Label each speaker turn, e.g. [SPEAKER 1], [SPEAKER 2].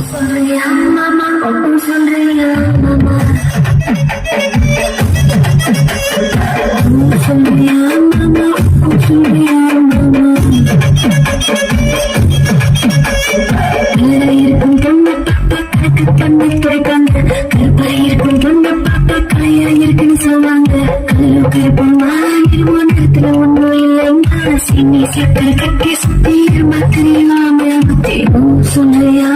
[SPEAKER 1] சொல்றியா மாமா சொல்றியா மாமா சொல்றியா மாமா சொல்றியா மாமா இருக்கும் பொண்ணு பாப்பா கணக்கு பண்ணி துடைப்பாங்க கருப்பா இருக்கும் பொண்ணு பாப்பா காயா இருக்குன்னு சொல்லுவாங்க கல்லு கருப்பமா இருமோ நேரத்துல ஒன்றும் இல்லைங்க சீனி சக்கரை கட்டி சுத்தி இருமா தெரியலாமே சொல்றியா